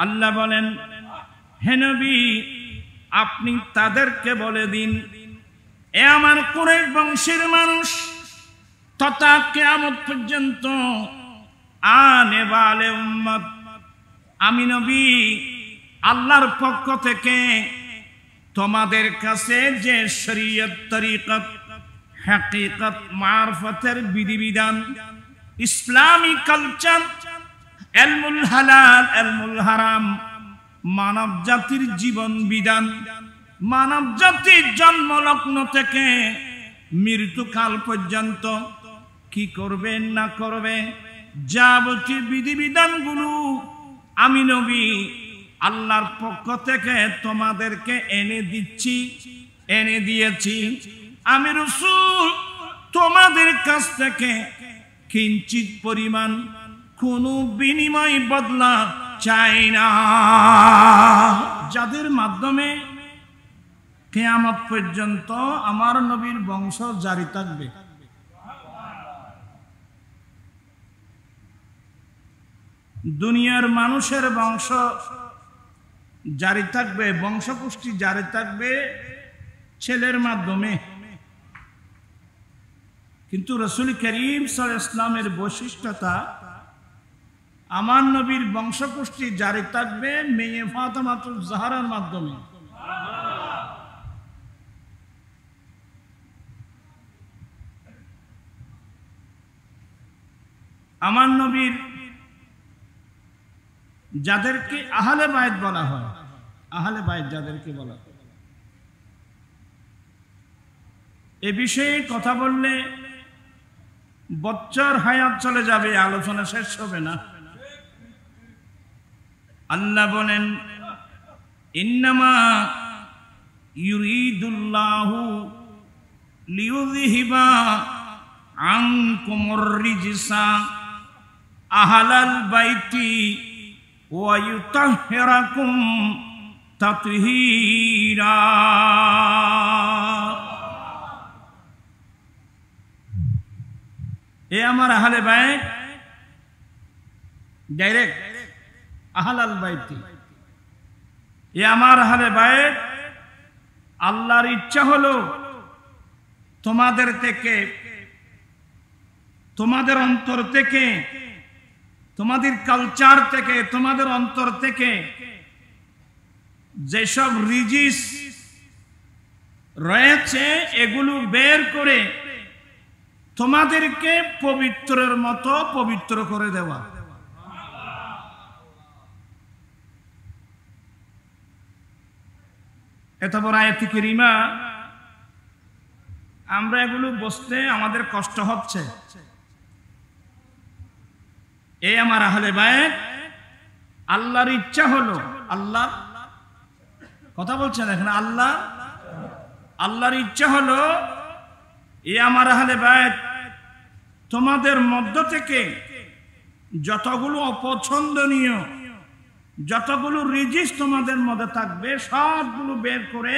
আল্লাহ বলেন, হে নবী আপনি তাদেরকে বলে দিন, এ আমার কুরাইশ বংশের মানুষ তথা কিয়ামত পর্যন্ত আনে বালে উম্মত, আমি নবী আল্লাহর পক্ষ থেকে তোমাদের কাছে যে শরীয়ত, তরিকত, হাকিকত, মারফতের বিধিবিধান, ইসলামী কালচার, ইলমুল হালাল, ইলমুল হারাম, মানব জাতির জীবন বিধান, মানব জাতির জন্মলগ্ন থেকে মৃত্যুকাল পর্যন্ত কি করবে না করবে যাবতীয় বিধিবিধানগুলো আমি নবী আল্লাহর পক্ষ থেকে তোমাদেরকে এনে দিচ্ছি, এনে দিয়েছি। আমি রাসূল তোমাদের কাছ থেকে কিঞ্চিত পরিমাণ কোনো বিনিময় বদলা চাই না, যাদের মাধ্যমে কিয়ামত পর্যন্ত আমার নবীর বংশ জারি থাকবে। দুনিয়ার মানুষের বংশ জারি থাকবে, বংশপুষ্টি জারি থাকবে ছেলের মাধ্যমে, কিন্তু রাসূল করিম সাল্লাল্লাহু আলাইহি ওয়াসাল্লামের বৈশিষ্ট্যতা আমার নবীর বংশপুষ্টি জারি থাকবে মেয়ে ফাতেমাতুজ জাহরার মাধ্যমে। আমার নবীর যাদেরকে আহলে বাইত বলা হয়, আহলে বাইত যাদেরকে বলা হয়, এ বিষয়ে কথা বললে বছর হায়াত চলে যাবে, আলোচনা শেষ হবে না। আল্লাহ বলেন, ইন্নামা ইউরিদুল্লাহু লিইউযহিবা আনকুমুর রিজসা আহলাল বাইতি ওয়া ইউতাহহিরাকুম তাতহীরা। এ আমার আহলে বাইত, ডাইরেক্ট আহলাল বাইতি, এ আমার আহলে বাইত, আল্লাহর ইচ্ছা হলো তোমাদের থেকে, তোমাদের অন্তর থেকে, তোমাদের কালচার থেকে, তোমাদের অন্তর থেকে যেসব রিজিস রয়েছে এগুলো বের করে তোমাদেরকে পবিত্রের মতো পবিত্র করে দেওয়া। এত বড় আয়াতে কারিমা, আমরা এগুলো বুঝতে আমাদের কষ্ট হচ্ছে। এই আমার আহলে বাইত, আল্লাহর ইচ্ছা হলো, আল্লাহ কথা বলছেন এখানে, আল্লাহর ইচ্ছা হলো এ আমার আহলে বাইত তোমাদের মধ্য থেকে যতগুলো অপছন্দনীয়, যতগুলো রিজিস তোমাদের মধ্যে থাকবে সবগুলো বের করে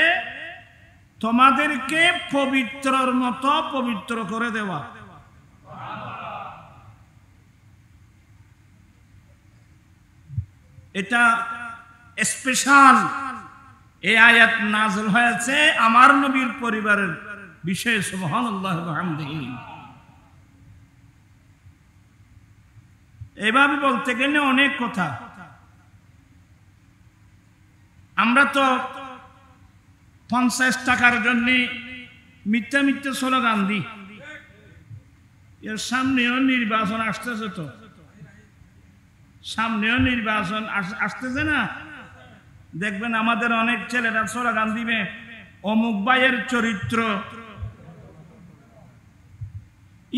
তোমাদেরকে পবিত্রর মতো পবিত্র করে দেওয়া। এটা স্পেশাল, এই আয়াত নাযিল হয়েছে আমার নবীর পরিবারের বিষয়ে। সুবহানাল্লাহ ওয়া বিহামদিহি। এভাবে বলতে গেলে অনেক কথা। আমরা তো 50 টাকার জন্য মিথ্যা মিথ্যা স্লোগান দিই। এর সামনেও নির্বাচন আসতেছে, তো সামনেও নির্বাচন আসতেছে না, দেখবেন আমাদের অনেক ছেলেরা স্লোগান দিবে অমুক ভাইয়ের চরিত্র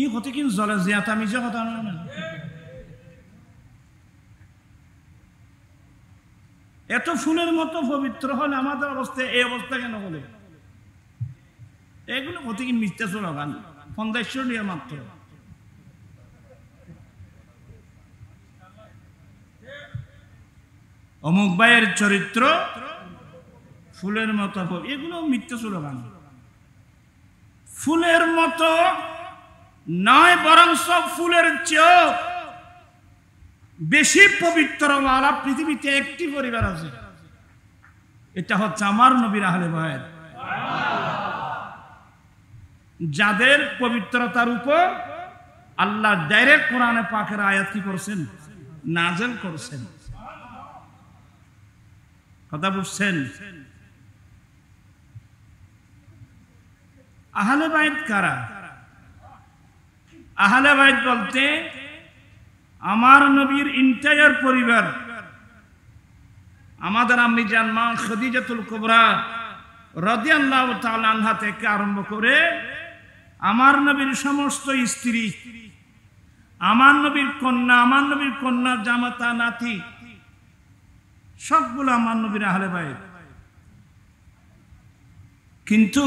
ই হতে কিন্তু জলে জিয়াতা মিশে কথা নয় না। এত ফুলের মতো পবিত্র হলে আমাদের অবস্থা এই অবস্থা কেন হলে? এগুলো হতে কি মিথ্যা স্লোগান, 500 টাকা মাত্র। অমুক ভাইয়ের চরিত্র ফুলের মতো, এগুলো মিথ্যা স্লোগান। ফুলের মতো নয়, বরং সব ফুলের চেয়েও বেশি পবিত্র ওয়ালা পৃথিবীতে একটি পরিবার আছে, এটা হচ্ছে আমার নবীর আহলে বায়ত, যাদের পবিত্রতার উপর আল্লাহ ডাইরেক্ট কোরআনে পাকের আয়াত কি করছেন, নাযিল করছেন। কথা বুঝছেন? আহলে বাইত কারা? আহলে বাইত বলতে আমার নবীর ইন্টায়ার পরিবার, আমাদের আম্মি জান মা খাদিজাতুল কুবরা রাদিয়াল্লাহু তাআলা আনহা থেকে আরম্ভ করে আমার নবীর সমস্ত স্ত্রী, আমার নবীর কন্যা, আমার নবীর কন্যা জামাতা নাতি, সবগুলো আমার নবীর আহলে বাইত। কিন্তু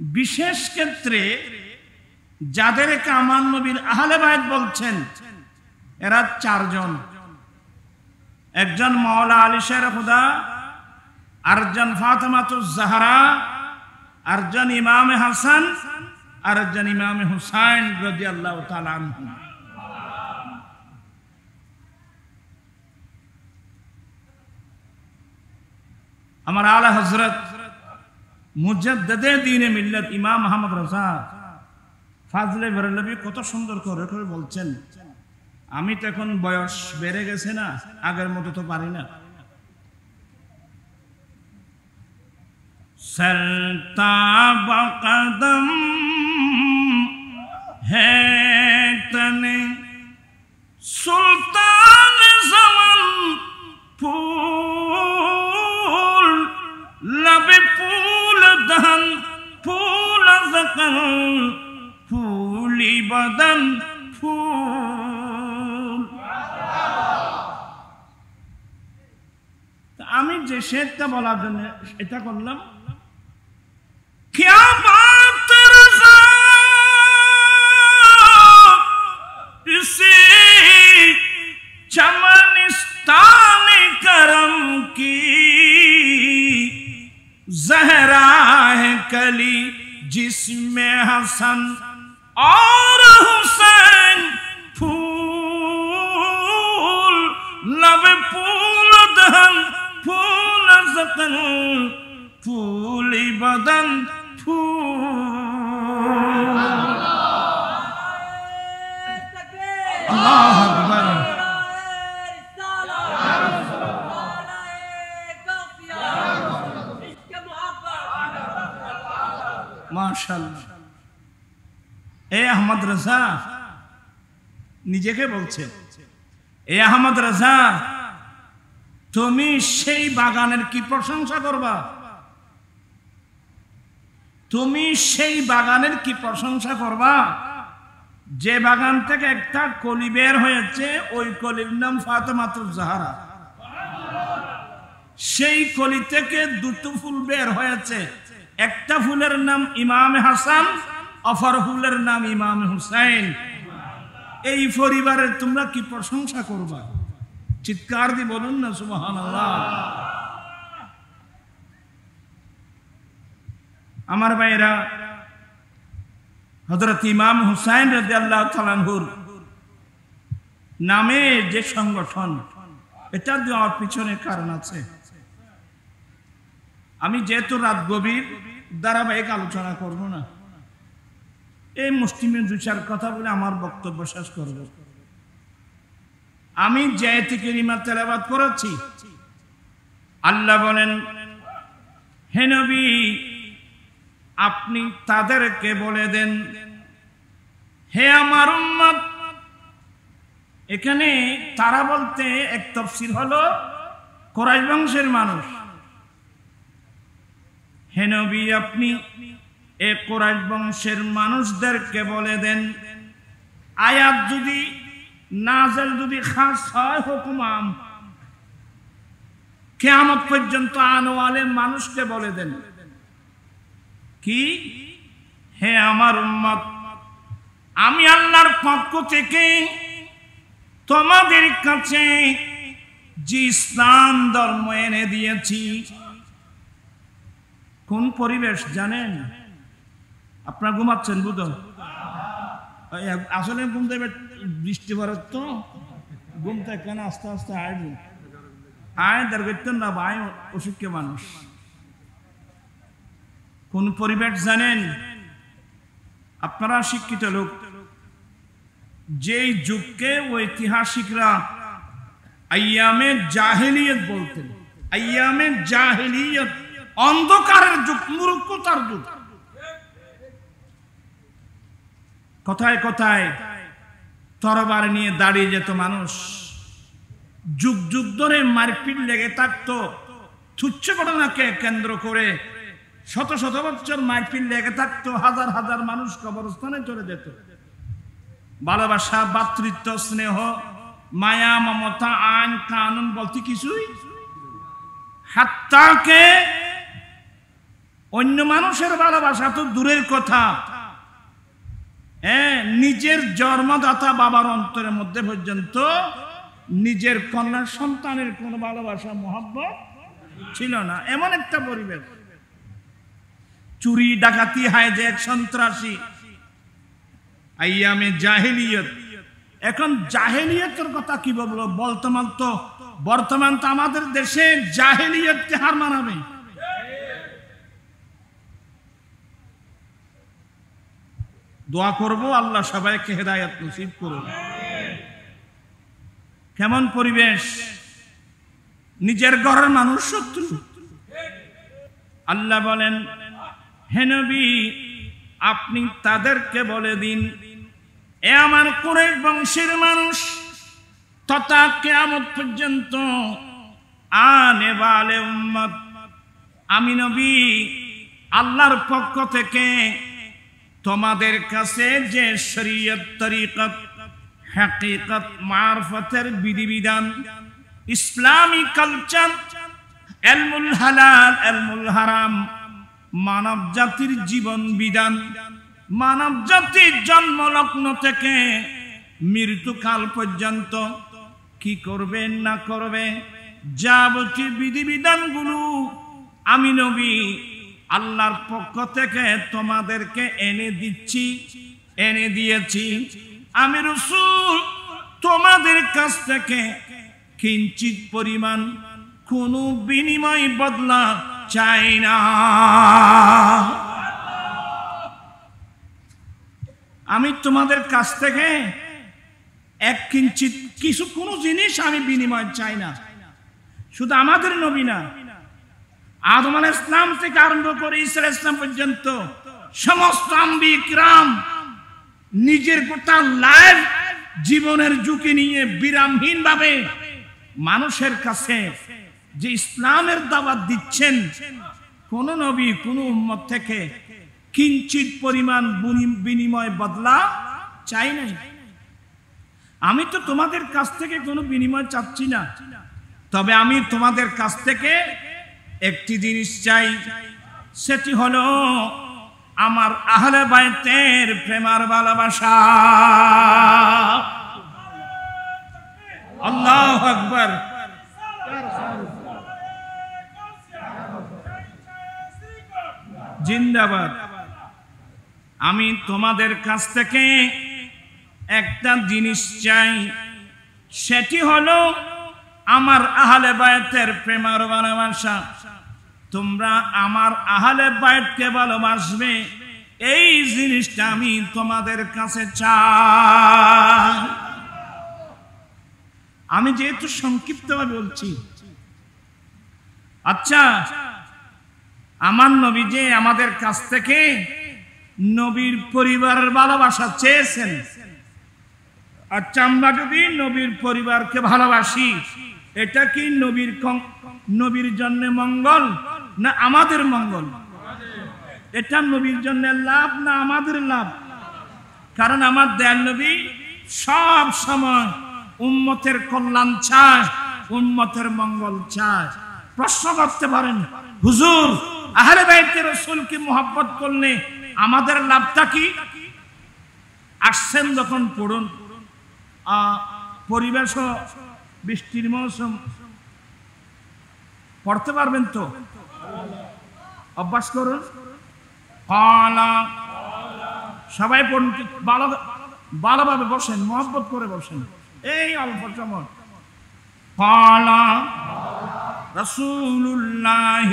বিশেষ ক্ষেত্রে যাদেরকে আমার নবীর আহলে বাইত বলছেন এরা চারজন। একজন মাওলা আলী শের খুদা, আরেকজন ফাতেমাতুজ জাহরা, আরেকজন ইমামে হাসান, আরেকজন ইমামে হুসাইন রাদিয়াল্লাহু তাআলা আনহু। আমার আলা হযরত মুজাদ্দিদে দ্বীনে মিল্লাত ইমাম আহমদ রাজা ফাজলে বেরেলভী কত সুন্দর করে বলছেন, আমি তো এখন বয়স বেড়ে গেছে না, আগের মতো তো পারি না। সরতা বকদম হে তনে সুলতান zaman ফুল লবে ফুল দহন ফুল জকন ফুলি বদন ফুল। আমি যে শেরটা বলার জন্য এটা করলাম, क्या बात रज़ा इसी चमनिस्तान करम की ज़हरा है कली जिसमें हसन और हुसैन फूल लब फूल दहन फूल ज़कन फूली बदन फूल। अल्लाह अकबर। माशाअल्लाह। ए अहमद रजा নিজেকে বলছে, এ আহমদ রাজা তুমি সেই বাগানের কি প্রশংসা করবা, তুমি সেই বাগানের কি প্রশংসা করবা যে বাগান থেকে একটা কলি বের হয়েছে, ওই কলির নাম ফাতেমাতুজ জাহরা। সেই কলি থেকে দুটো ফুল বের হয়েছে, একটা ফুলের নাম ইমামে হাসান, অপর ফুলের নাম ইমামে হুসাইন। এই পরিবারের তোমরা কি প্রশংসা করবা? চিৎকার দিয়ে বলুন না সুবহানাল্লাহ। আমার ভাইরা, হযরত ইমাম হুসাইন রাদিয়াল্লাহু তাআলা আনহুর নামে যে সংগঠন, এটা দেওয়ার পিছনে কারণ আছে। আমি যেহেতু রাত গভীর, ধারাবাহিক আলোচনা করব না, এই মুসলিমের দুই চার কথা বলে আমার বক্তব্য শেষ করব। আমি যে আয়াতে কারিমা তেলাওয়াত করেছি, আল্লাহ বলেন, হে নবী আপনি তাদেরকে বলে দেন, হে আমার উম্মত। এখানে তারা বলতে এক তাফসীর হলো কুরাইশ বংশের মানুষ। হে নবী আপনি এই কুরাইশ বংশের মানুষদেরকে বলে দেন, আয়াত যদি নাযিল যদি খাস হয় হুকুম আম, কিয়ামত পর্যন্ত আনওয়ালে মানুষকে বলে দেন কি, হে আমার উম্মত আমি আল্লাহর পক্ষ থেকে তোমাদের কাছে যে ইসলাম ধর্ম এনে দিয়েছি। কোন পরিবেশ জানেন? আপনারা ঘুমাচ্ছেন বুঝো, আসলে ঘুম দেবে, বৃষ্টি পড়ার তো ঘুম থেকে না আস্তে আস্তে আইবো আয় দরগেতন না ভাই অসুখ মানুষ কোন পরিবেশ জানেন আপনারা শিক্ষিত লোক যেই যুগকে ঐতিহাসিকরা আইয়ামে জাহেলিয়ত বলতেন আইয়ামে জাহেলিয়ত অন্ধকারের যুগ মূর্খতার যুগ কোথায় কোথায় তরবার নিয়ে দাঁড়িয়ে যেত মানুষ যুগ যুগ ধরে মারপিট লেগে থাকতো তুচ্ছ ঘটনাকে কেন্দ্র করে শত শত বছর মারপিট লেগে থাকতো হাজার হাজার মানুষ কবরস্থানে চলে যেত ভালোবাসা ভাতৃত্ব স্নেহ মায়া মমতা আইন কানুন বলতে কিছুই হাত্তাকে অন্য মানুষের ভালোবাসা তো দূরের কথা নিজের জন্মদাতা বাবার অন্তরের মধ্যে পর্যন্ত নিজের কন্যা সন্তানের কোন ভালোবাসা মহব্বত ছিল না এমন একটা পরিবেশ চুরি ডাকাতি হাইজ্যাক সন্ত্রাসী আইয়ামে জাহেলিয়ত এখন জাহেলিয়তের কথা কি বলবো বর্তমান তো আমাদের দেশে জাহেলিয়তকে হার মানাবে দোয়া করব আল্লাহ সবাইকে হেদায়েত নসিব করুন কেমন পরিবেশ নিজের ঘরের মানুষ শত্রু আল্লাহ বলেন হে নবী আপনি তাদেরকে বলে দিন এ আমার কুরাইশ বংশের মানুষ তথা কিয়ামত পর্যন্ত আনে ওয়ালে উম্মত আমি নবী আল্লাহর পক্ষ থেকে তোমাদের কাছে যে শরীয়ত তরিকত হাকিকত মারফতের বিধিবিধান ইসলামী কালচার ইলমুল হালাল ইলমুল হারাম মানব জাতির জীবন বিধান মানব জাতির জন্মলগ্ন থেকে মৃত্যুকাল পর্যন্ত কি করবে না করবে যাবতীয় বিধিবিধানগুলো আমি নবী আল্লাহর পক্ষ থেকে তোমাদেরকে এনে দিয়েছি আমি রাসূল তোমাদের কাছ থেকে কিঞ্চিত পরিমাণ কোনো বিনিময় বদলা চাই না আমি তোমাদের কাছ থেকে এক কিঞ্চিত কোনো জিনিস আমি বিনিময় চাই না শুধু আমাদের নবী না আদম আলাইহিস সালাম থেকে আরম্ভ করে ঈসা আলাইহিস সালাম পর্যন্ত সমস্ত আম্বিয়া কিরাম নিজের গোটা লাইফ জীবনের ঝুঁকি নিয়ে বিরামহীন ভাবে মানুষের কাছে যে ইসলামের দাওয়াত দিচ্ছেন কোন নবী কোন উম্মত থেকে কিঞ্চিত পরিমাণ বিনিময় বদলা চাই নাই আমি তো তোমাদের কাছ থেকে কোনো বিনিময় চাচ্ছি না তবে আমি তোমাদের কাছ থেকে একটি জিনিস চাই সেটি হলো আমার আহলে বাইতের প্রেমার ভালোবাসা আল্লাহু আকবার জিন্দাবাদ আমি তোমাদের কাছ থেকে একটা জিনিস চাই সেটি হলো আমার আহলে বাইতের প্রেমার ভালোবাসা তোমরা আমার আহলে বাইতকে ভালোবাসবে এই জিনিসটা আমি তোমাদের কাছে চাই আমি যেহেতু সংক্ষিপ্তভাবে বলছি আচ্ছা আমার নবী যে আমাদের কাছ থেকে নবীর পরিবারের ভালোবাসা চেয়েছেন আচ্ছা আমরা যদি নবীর পরিবারকে ভালোবাসি এটা কি নবীর জন্য মঙ্গল না আমাদের মঙ্গল এটা নবীর জন্য লাভ না আমাদের লাভ কারণ আমার দয়াল নবী সব সময় উম্মতের কল্যাণ চায় উম্মতের মঙ্গল চায় প্রশ্ন করতে পারেন হুজুর আহলে বাইতের রাসূলকে মহব্বত করলে আমাদের লাভটা কি আসছেন যখন পড়ুন পরিবেশ বৃষ্টির মৌসুম পড়তে পারবেন তো অভ্যাস করুন সবাই পড়ুন ভালোভাবে বসেন মহব্বত করে বসেন এই অল্প সময় ক্বালা রাসূলুল্লাহ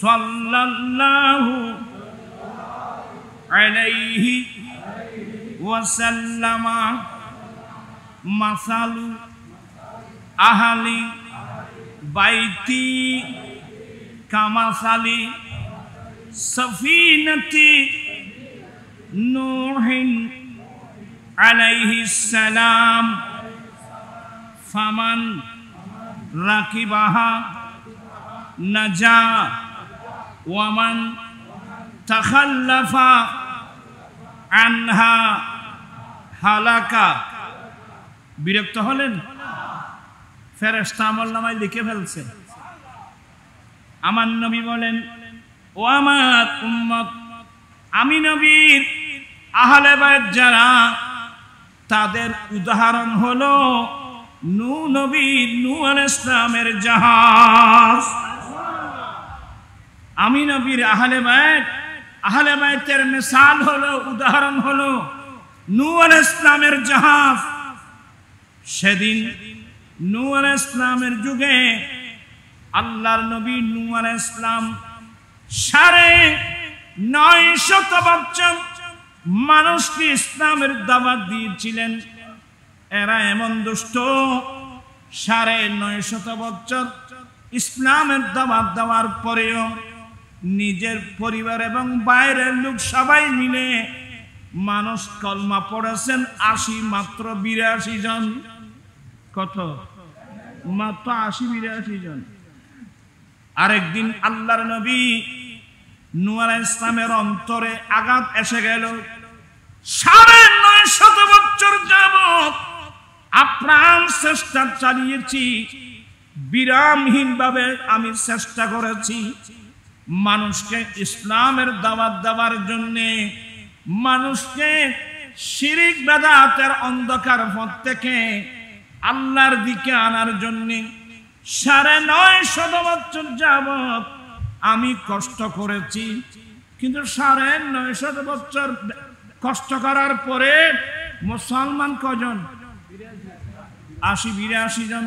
সাল্লাল্লাহু আলাইহি ওয়াসাল্লাম মাসালু আহলি বাইতি কামাসালি সফিনতি নূহিন আলাইহিস সালাম ফামান রাকিবাহা নাজা ওয়ামান তাখাল্লাফা আনহা হালাকা। বিরক্ত হলেন? ফেরেশতা আমলনামায় লিখে ফেলছে। আমার নবী বলেন, ও আমার উম্মত, আমি নবীর আহলে বাইত যারা, তাদের উদাহরণ হলো নবী নূহ আলাইহিস সালামের জাহাজ। আমি নবীর আহলে বাইতের মিসাল হলো, উদাহরণ হলো নূহ আলাইহিস সালামের জাহাজ। সেদিন নূহ আলাইহিস সালামের যুগে আল্লাহর নবী নূহ আলাইহিস সালাম 950 বছর মানুষকে ইসলামের দাওয়াত দিয়েছিলেন। এরা এমন দুষ্ট, 950 বছর ইসলামের দাওয়াত দেওয়ার পরেও নিজের পরিবার এবং বাইরের লোক সবাই মিলে মানুষ কলমা পড়েছেন মাত্র 82 জন। কত? মাত্র 82 জন। আরেকদিন আল্লাহর নবী নূহ আলাইহিস সালামের অন্তরে আঘাত এসে গেল। 950 বছর যাবত আপ্রাণ চেষ্টা চালিয়েছি, বিরামহীন ভাবে আমি চেষ্টা করেছি মানুষকে ইসলামের দাওয়াত দেওয়ার জন্য, মানুষকে শিরিক বেদাতের অন্ধকার পথ থেকে আল্লাহর দিকে আনার জন্য 950 বছর যাবত আমি কষ্ট করেছি। কিন্তু 950 বছর কষ্ট করার পরে মুসলমান কজন? 82 জন।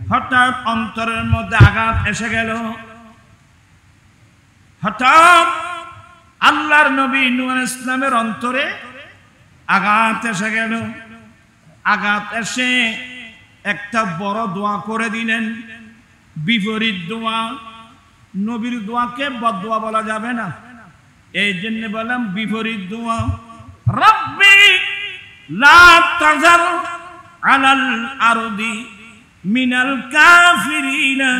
হঠাৎ অন্তরের মধ্যে আঘাত এসে গেল। হঠাৎ আল্লাহর নবী নূহ আলাইহিস সালামের অন্তরে আঘাত এসে গেল। আঘাত এসে একটা বড় দোয়া করে দিলেন, বিপরীত দোয়া। নবীর দোয়াকে বদদোয়া বলা যাবে না, এই জন্য বললাম বিপরীত দোয়া। রব্বি লা তাযার আলাল আরদি মিনাল কাফিরিনা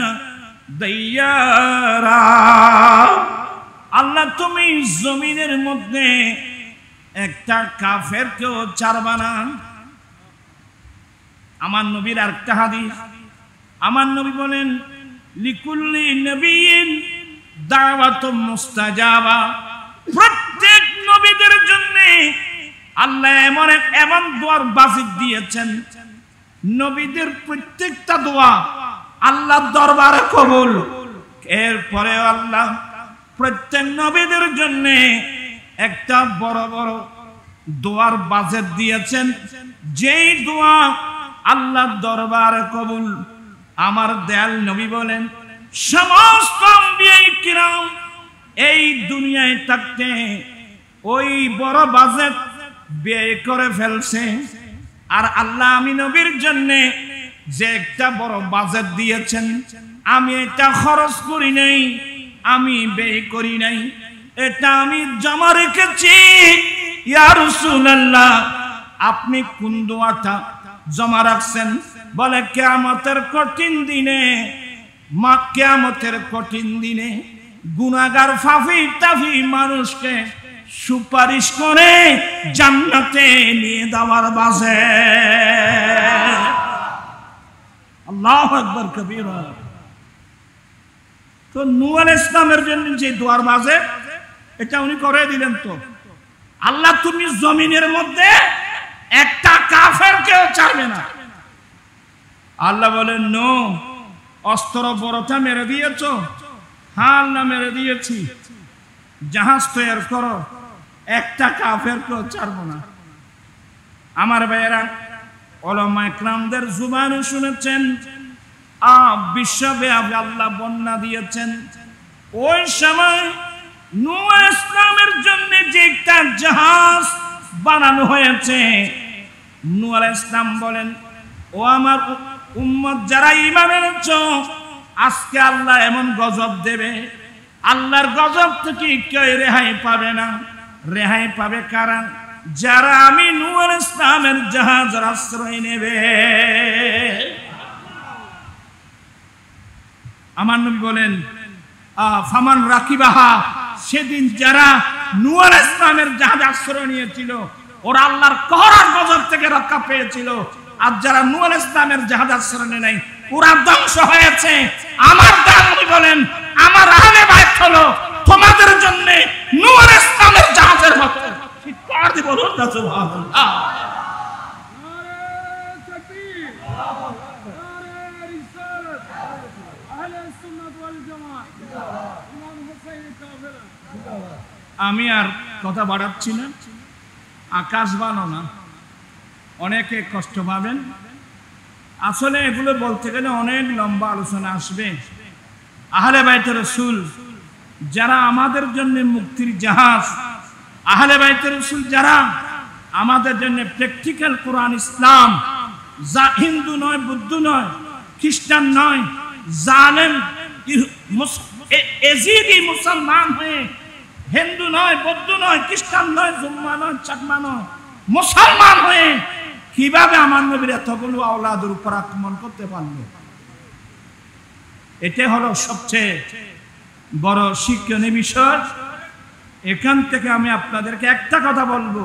দাইয়ারা। আল্লাহ, তুমি জমিনের মধ্যে একটা কাফেরকেও ছাড়বা না। আমার নবীর আরেকটা হাদিস, আমার নবী বলেন, লিকুল্লি নবিয়্যিন দাওয়াতুম মুস্তাজাবা। প্রত্যেক নবীদের জন্য আল্লাহ এমন দোয়ার বাজিত দিয়েছেন, নবীদের প্রত্যেকটা দোয়া আল্লাহর দরবারে কবুল। এরপরে আল্লাহ প্রত্যেক নবীদের জন্য একটা বড় বড় দোয়ার বাজেট দিয়েছেন, যেই দোয়া আল্লাহর দরবারে কবুল। আমার দয়াল নবী বলেন, সমস্ত আম্বিয়ায়ে কিরাম এই দুনিয়ায় থাকতে ওই বড় বাজেট ব্যয় করে ফেলছে, আর আল্লাহ আমি নবীর জন্য যে একটা বড় বাজেট দিয়েছেন, আমি এটা খরচ করি নাই, আমি ব্যয় করি নাই, এটা আমি জমা রেখেছি। ইয়া রাসূলুল্লাহ, আপনি কোন দোয়াটা জমা রাখছেন? বলে, কিয়ামতের কঠিন দিনে, কিয়ামতের কঠিন দিনে গুনাহগার ফাফি তাফি মানুষকে সুপারিশ করে জান্নাতে নিয়ে যাওয়ার বাজে। আল্লাহু আকবার কবীরা। তো নূহ আলাইহিস সালামের জন্য যে দোয়ার বাজে, এটা উনি করে দিলেন। তো আল্লাহ, তুমি জমিনের মধ্যে একটা কাফেরকেও ছাড়বে না। আল্লাহ বলেন, নো, অস্ত্র বড়টা মেরে দিয়েছো? হ্যাঁ আল্লাহ, মেরে দিয়েছি। জাহাজ তৈরি করো, একটা কাফেরকেও ছাড়বো না। আমার ভাইয়েরা, উলামা ইকরামদের জুবানে শুনেছেন, বিশ্বব্যাপী আল্লাহ বন্যা দিয়েছেন। ওই সময় নূহ ইসলামের জন্য যে একটা জাহাজ বানানো হয়েছে, নূহ আলাইহিস সালাম বলেন, ও আমার উম্মত যারা ঈমান এনেছো, আজকে আল্লাহ এমন গজব দেবে, আল্লাহর গজব থেকে কেউ রেহাই পাবে না। রেহাই পাবে কারা? যারা আমি নূহ আলাইহিস সালামের জাহাজের আশ্রয় নেবে। আমার নবী বলেন, ফামান রাকিবাহা, সেদিন যারা নূহ আলাইহিস সালামের জাহাজে আশ্রয় নিয়েছিল ওরা আল্লাহর কহর গজব থেকে রক্ষা পেয়েছিল। আর যারা নূহ আলাইহিস সালামের জাহাজে আশ্রয় নেয় নাই ওরা ধ্বংস হয়েছে। আমার নবী বলেন, আমার আহলে বাইত হলো তোমাদের জন্য নূহ আলাইহিস সালামের জাহাজের মতো। চিৎকার দিয়ে বলুন না সুবহানাল্লাহ। আমি আর কথা বাড়াচ্ছি না, আকাশ বানো না, অনেকে কষ্ট পাবেন। আসলে এগুলো বলতে গেলে অনেক লম্বা আলোচনা আসবে। আহলে বাইত রাসূল যারা আমাদের জন্য মুক্তির জাহাজ, আহলে বাইত রাসূল যারা আমাদের জন্য প্র্যাকটিক্যাল কোরআন ইসলাম, যা হিন্দু নয়, বৌদ্ধ নয়, খ্রিস্টান নয়, জালেম এজিদি মুসলমান হয়ে হিন্দু নয়, বৌদ্ধ নয়, খ্রিস্টান নয়, জুম্মা নয়, চাকমা নয়, মুসলমান হয়ে কিভাবে আমার নবীর এতগুলো আওলাদের উপর আক্রমণ করতে পারল? এটা হলো সবচেয়ে বড় শিক্ষণীয় বিষয়। এখান থেকে আমি আপনাদেরকে একটা কথা বলবো,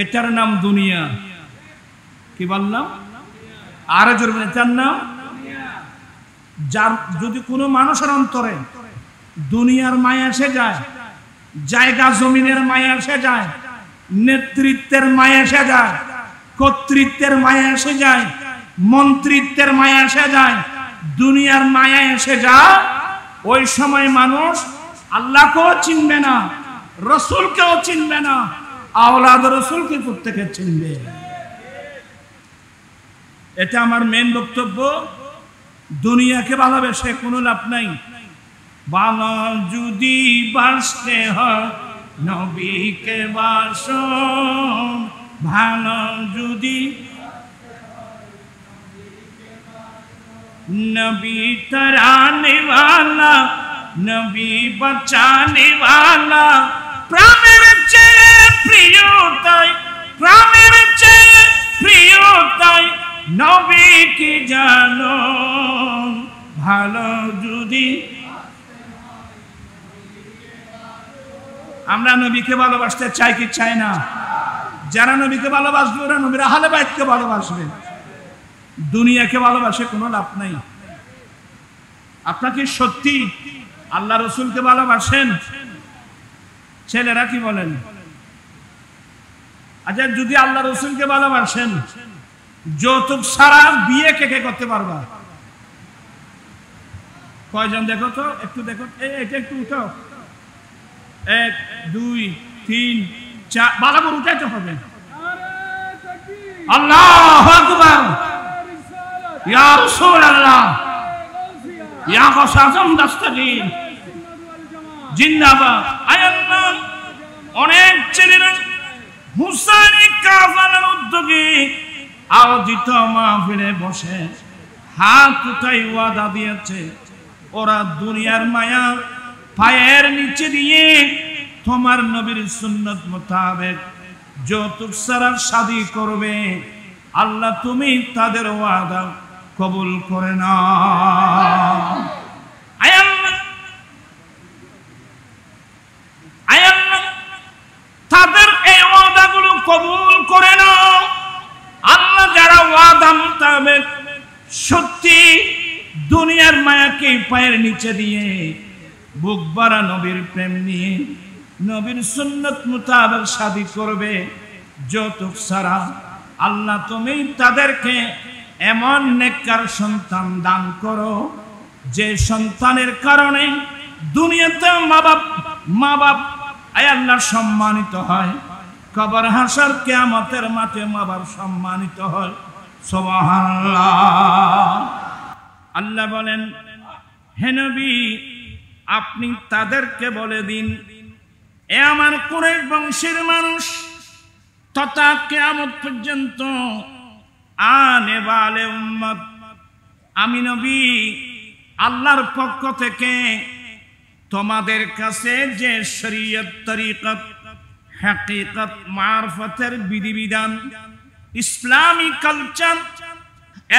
এটার নাম দুনিয়া। কি বললাম? আরো জোরে, এটার নাম। যার যদি কোনো মানুষের অন্তরে দুনিয়ার মায়া এসে যায়, জায়গা জমিনের মায়া এসে যায়, নেতৃত্বের মায়া এসে যায়, কর্তৃত্বের মায়া এসে যায়, মন্ত্রিত্বের মায়া এসে যায়, দুনিয়ার মায়া এসে যায়, ওই সময় মানুষ আল্লাহকেও চিনবে না, রসুলকেও চিনবে না, আওলাদ রসুলকে প্রত্যেকে চিনবে। এটা আমার মেন বক্তব্য। দুনিয়াকে ভালোবেসে কোনো লাভ নাই। ভালো যদি বাসতে হয় নবীকে বাসো, ভালো যদি নবী তরানে वाला, নবী বাঁচানে वाला, প্রাণের চেয়ে প্রিয় তাই, প্রাণের চেয়ে প্রিয় তাই নবীকে জানো। ভালো যদি আমরা নবীকে ভালোবাসতে চাই কি চাই না? যারা নবীকে ভালোবাসবে ওরা নবীর আহলে বাইতকে ভালোবাসবে। দুনিয়াকে ভালোবাসে কোনো লাভ নাই। আপনাকে সত্যি আল্লাহ রসুলকে ভালোবাসেন? ছেলেরা কি বলেন? আচ্ছা, যদি আল্লাহ রসুলকে ভালোবাসেন, যৌতুক ছাড়া বিয়ে কে কে করতে পারবা? কয়জন দেখো তো, একটু দেখো, এটা একটু উঠো। 1 2 3 4, ভালো করে উঠাইতে হবে। আল্লাহু আকবার, ইয়া রাসূলুল্লাহ, ইয়া গাউস আজম দস্তগীর জিন্দাবাদ। আল্লাহ, অনেক ছেলেরা হুসাইনি কাফালার উদ্যোগে আয়োজিত মাহফিলে বসে হাত উঠাই ওয়াদা দিয়েছে, ওরা দুনিয়ার মায়া পায়ের নিচে দিয়ে তোমার নবীর সুন্নত মোতাবেক যৌতুক ছাড়া শাদী করবে। আল্লাহ তুমি তাদের ওয়াদা কবুল করে নাও। তাদের এই ওয়াদাগুলো কবুল করে নাও। আল্লাহ যারা ওয়াদা মোতাবেক সত্যি দুনিয়ার মায়াকে পায়ের নিচে দিয়ে বুক ভরা নবীর প্রেম নিয়ে নবীর সুন্নত মোতাবেক শাদী করবে যৌতুক ছাড়া, আল্লাহ তুমি তাদেরকে এমন নেককার সন্তান দান করো যে সন্তানের কারণে দুনিয়াতে মা বাপ মা বাপ আয় আল্লাহ সম্মানিত হয়, কবর হাসর কিয়ামতের মাঠে মা বাপ সম্মানিত হয়। সুবহানাল্লাহ। আল্লাহ বলেন, হে নবী আপনি তাদেরকে বলে দিন, এ আমার কুরাইশ বংশের মানুষ তথা কিয়ামত পর্যন্ত আনে বালে উম্মত, আমি নবী আল্লাহর পক্ষ থেকে তোমাদের কাছে যে শরীয়ত, তরিকত, হাকিকত, মারফতের বিধিবিধান, ইসলামী কালচার,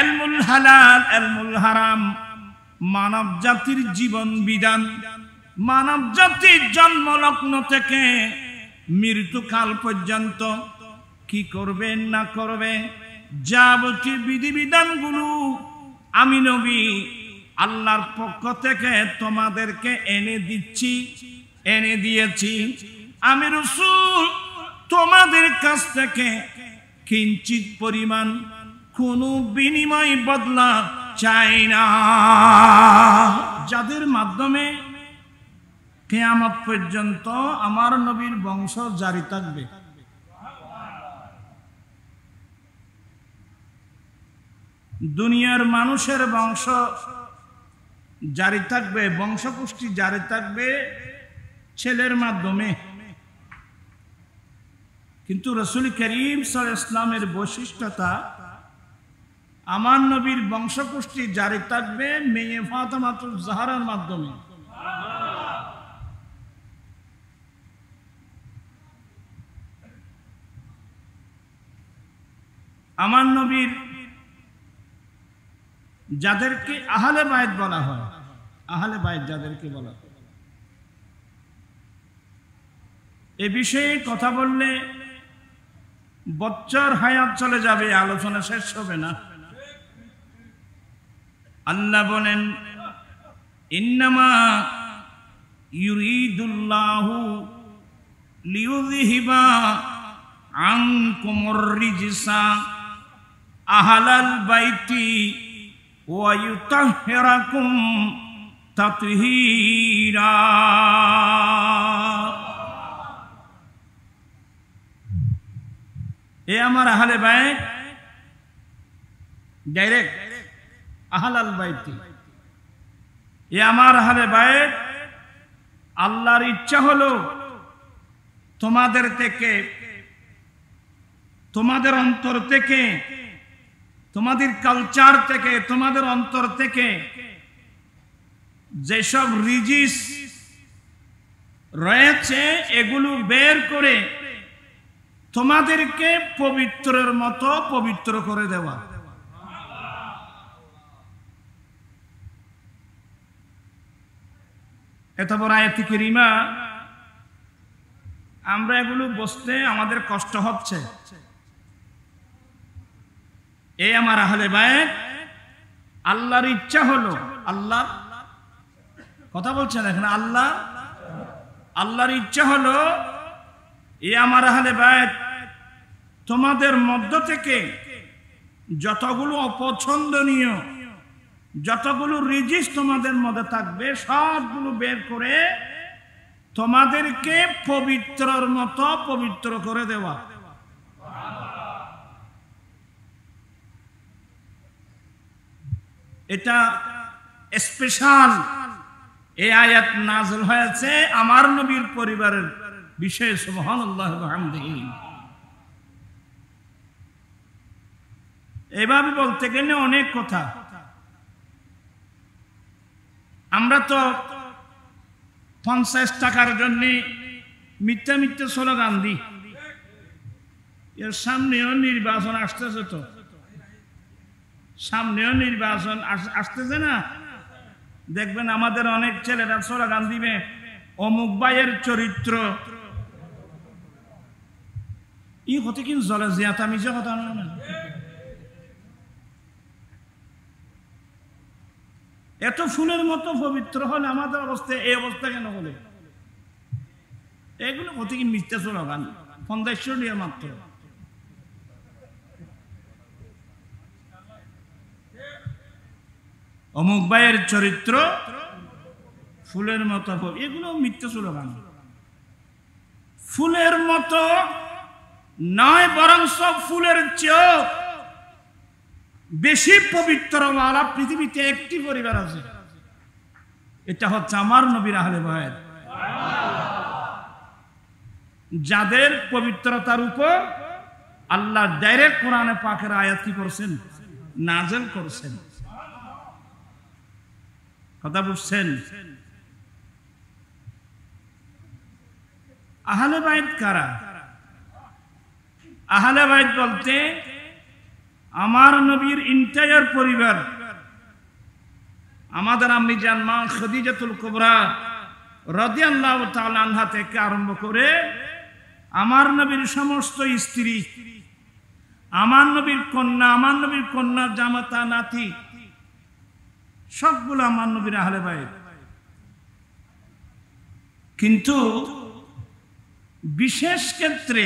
ইলমুল হালাল, ইলমুল হারাম, মানব জাতির জীবন বিধান, মানব জাতির জন্মলগ্ন থেকে মৃত্যুকাল পর্যন্ত কি করবে না করবে যাবতীয় বিধিবিধানগুলো আমি নবী আল্লাহর পক্ষ থেকে তোমাদেরকে এনে দিচ্ছি, এনে দিয়েছি। আমি রাসূল তোমাদের কাছ থেকে কিঞ্চিত পরিমাণ কোনো বিনিময় বদলা চাই না, যাদের মাধ্যমে কিয়ামত পর্যন্ত আমার নবীর বংশ জারি থাকবে। দুনিয়ার মানুষের বংশ জারি থাকবে, বংশপুষ্টি জারি থাকবে ছেলের মাধ্যমে, কিন্তু রাসূল করিম সাল্লাল্লাহু আলাইহি ওয়াসাল্লামের বৈশিষ্ট্যতা আমার নবীর বংশপুষ্টি জারি থাকবে মেয়ে ফাতেমাতুজ জাহরার মাধ্যমে। আমার নবীর যাদেরকে আহলে বাইত বলা হয়, আহলে বাইত যাদেরকে বলা হয়, এ বিষয়ে কথা বললে বছর হায়াত চলে যাবে, আলোচনা শেষ হবে না। আল্লাহ বলেন, ইন্নামা ইউরিদুল্লাহু লিইউযহিবা আনকুমুর রিজসা আহলাল বাইতি ওয়া ইউতাহহিরাকুম তাতহীরা। এ আমার আহলে বাইত, ডাইরেক্ট আহলাল বাইতি, এ আমার আহলে বাইত, আল্লাহর ইচ্ছা হলো তোমাদের থেকে, তোমাদের অন্তর থেকে, তোমাদের কালচার থেকে, তোমাদের অন্তর থেকে যেসব রিজিস রয়েছে এগুলো বের করে তোমাদেরকে পবিত্রের মতো পবিত্র করে দেওয়া। এত বড় আয়াত কারীমা, আমরা এগুলো বুঝতে আমাদের কষ্ট হচ্ছে। এই আমার আহলে বাইত, আল্লাহর ইচ্ছা হলো, আল্লাহ কথা বলছেন এখানে, আল্লাহর ইচ্ছা হলো এই আমার আহলে বাইত তোমাদের মধ্য থেকে যতগুলো অপছন্দনীয়, যতগুলো রিজিস তোমাদের মধ্যে থাকবে সবগুলো বের করে তোমাদেরকে পবিত্রর মতো পবিত্র করে দেওয়া। এটা স্পেশাল, এই আয়াত নাযিল হয়েছে আমার নবীর পরিবারের বিষয়ে। সুবহানাল্লাহ ওয়া বিহামদিহি। এভাবে বলতে গেলে অনেক কথা। আমরা তো 50 টাকার জন্য মিথ্যা মিথ্যা স্লোগান দিই। এর সামনেও নির্বাচন আসতেছে, তো সামনেও নির্বাচন আসতেছে না, দেখবেন আমাদের অনেক ছেলেরা স্লোগান দিবে অমুক ভাইয়ের চরিত্র ই হতে কিন্তু জলে জিয়াতা মিশে কথা নয় না। এত ফুলের মতো পবিত্র হলে আমাদের অবস্থা এই অবস্থা কেন হলে? এগুলো হতে কি মিথ্যা স্লোগান, 50 নিয়ে মাত্র। অমুক ভাইয়ের চরিত্র ফুলের মতো, এগুলো মিথ্যা স্লোগান। ফুলের মতো নয়, বরং সব ফুলের চেয়েও বেশি পবিত্র ওয়ালা পৃথিবীতে একটি পরিবার আছে, এটা হচ্ছে আমার নবীর আহলে বাইত, যাদের পবিত্রতার উপর আল্লাহ ডাইরেক্ট কোরআনে পাকের আয়াত কি করছেন, নাযিল করছেন। কথা বুঝছেন? আহলে বাইত কারা? আহলে বাইত বলতে আমার নবীর ইন্টায়ার পরিবার, আমাদের আম্মি জান মা খাদিজাতুল কুবরা রাদিয়াল্লাহু তাআলা আনহা থেকে আরম্ভ করে আমার নবীর সমস্ত স্ত্রী, আমার নবীর কন্যা, আমার নবীর কন্যার জামাতা নাতি, সবগুলো আমার নবীর আহলে বাইত। কিন্তু বিশেষ ক্ষেত্রে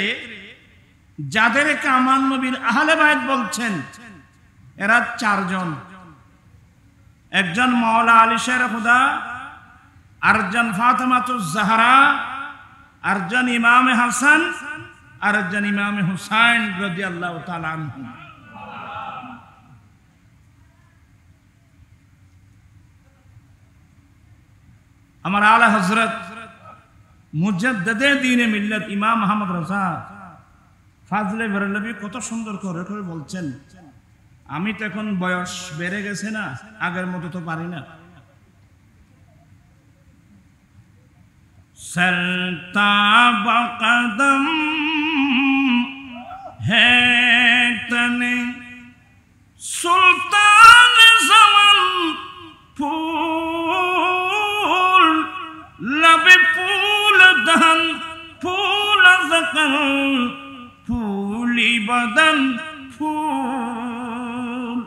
যাদেরকে আমার নবীর আহলে বাইত বলছেন এরা চারজন। একজন মাওলা আলী শের খুদা, আরেকজন ফাতেমাতুজ জাহরা, আরেকজন ইমামে হাসান, আরেকজন ইমামে হুসাইন রাদিয়াল্লাহু তাআলা আনহু। আমার আলা হযরত মুজাদ্দিদে দ্বীনে মিল্লাত ইমাম আহমদ রাজা ফাজলে বেরেলভী কত সুন্দর করে বলছেন, আমি তো এখন বয়স বেড়ে গেছে না, আগের মতো তো পারি না। सरताब कदम है तने सुल्तान ज़मन फूल लबे फूल दहन फूल ज़कन फूली बदन फूल।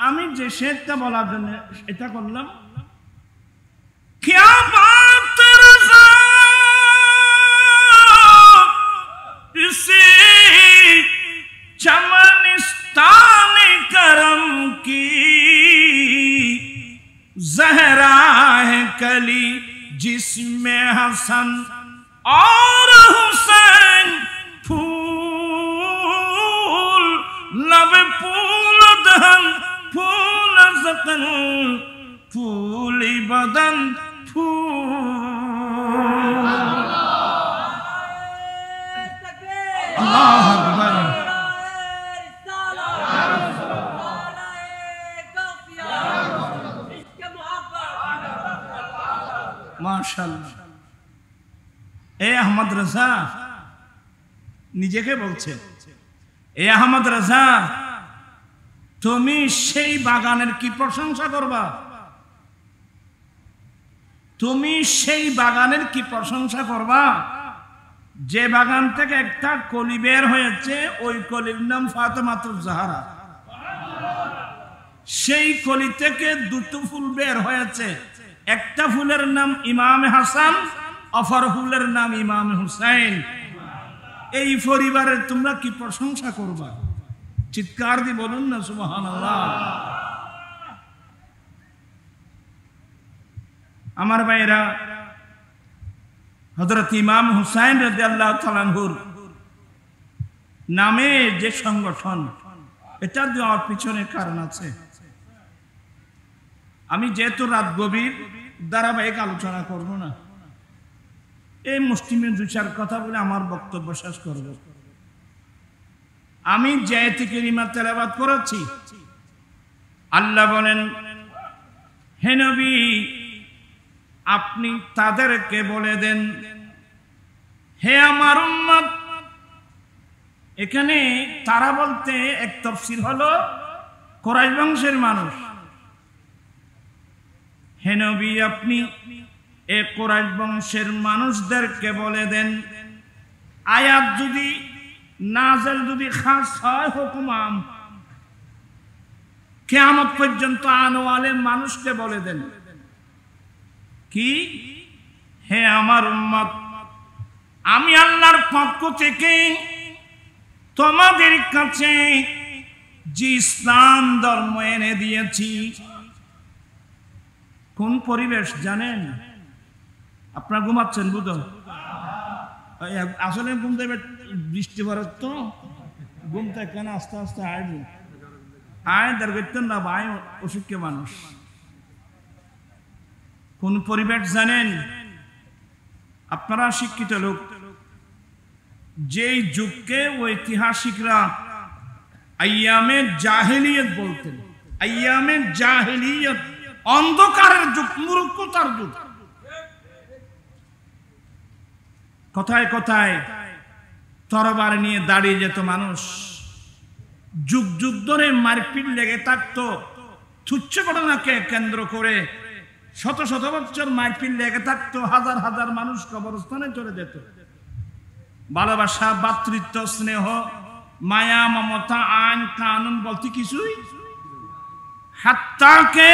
আমি যে শেরটা বলার জন্য এটা করলাম, क्या बात रज़ा इसी चमनिस्तान करम की ज़हरा है कली जिसमें हसन और हुसैन फूल लब फूल दहन फूल ज़कन फूली बदन अल्लाह अकबर। माशाअल्लाह। ए अहमद रजा নিজেকে বলছে, এ আহমদ রাজা তুমি সেই বাগানের কি প্রশংসা করবা? তুমি সেই বাগানের কি প্রশংসা করবা যে বাগান থেকে একটা কলি বের হয়েছে, ওই কলির নাম ফাতেমাতুজ জাহরা। সেই কলি থেকে দুটো ফুল বের হয়েছে, একটা ফুলের নাম ইমামে হাসান, অপর ফুলের নাম ইমামে হুসাইন। এই পরিবারের তোমরা কি প্রশংসা করবা? চিৎকার দিয়ে বলুন না সুবহানাল্লাহ। আমার ভাইরা, হযরত ইমাম হুসাইন রাদিয়াল্লাহু তাআলা আনহুর নামে যে সংগঠন, এটা দেওয়ার পিছনে কারণ আছে। আমি যেহেতু রাত গভীর, ধারাবাহিক আলোচনা করব না, এই মুসলিমের দু চার কথা বলে আমার বক্তব্য শেষ করব। আমি যে আয়াতে কারিমা তেলাওয়াত করেছি, আল্লাহ বলেন, হে নবী আপনি তাদেরকে বলে দেন, হে আমার উম্মত। এখানে তারা বলতে এক তাফসীর হলো কুরাইশ বংশের মানুষ। হে নবী আপনি এ কুরাইশ বংশের মানুষদেরকে বলে দেন, আয়াত যদি নাযিল যদি খাস হয়, হুকুম আম, কিয়ামত পর্যন্ত আনওয়ালে মানুষকে বলে দেন কি, হে আমার উম্মত আমি আল্লাহর পক্ষ থেকে তোমাদের কাছে যে ইসলাম ধর্ম এনে দিয়েছি। কোন পরিবেশ জানেন? আপনারা ঘুমাচ্ছেন বুঝো, আসলে ঘুম দেবে, বৃষ্টি পড়ে তো ঘুম থেকে কেন আস্তে আস্তে আইব আয় দাঁড় করতেন না ভাই, অসুখকে মানুষ। কোন পরিবেশ জানেন আপনারা? শিক্ষিত লোক, যেই যুগকে ঐতিহাসিকরা আইয়ামে জাহেলিয়ত বলতেন, আইয়ামে জাহেলিয়ত, অন্ধকারের যুগ, মূর্খতার যুগ। কথায় কথায় তরবারি নিয়ে দাঁড়িয়ে যেত মানুষ, যুগ যুগ ধরে মারপিট লেগে থাকতো, তুচ্ছ ঘটনাকে কেন্দ্র করে শত শত বছর মারপিট লেগে থাকতো, হাজার হাজার মানুষ কবরস্থানে চলে যেত। ভালোবাসা, ভাতৃত্ব, স্নেহ, মায়া, মমতা, আইন কানুন বলতে কিছুই, হাত্তাকে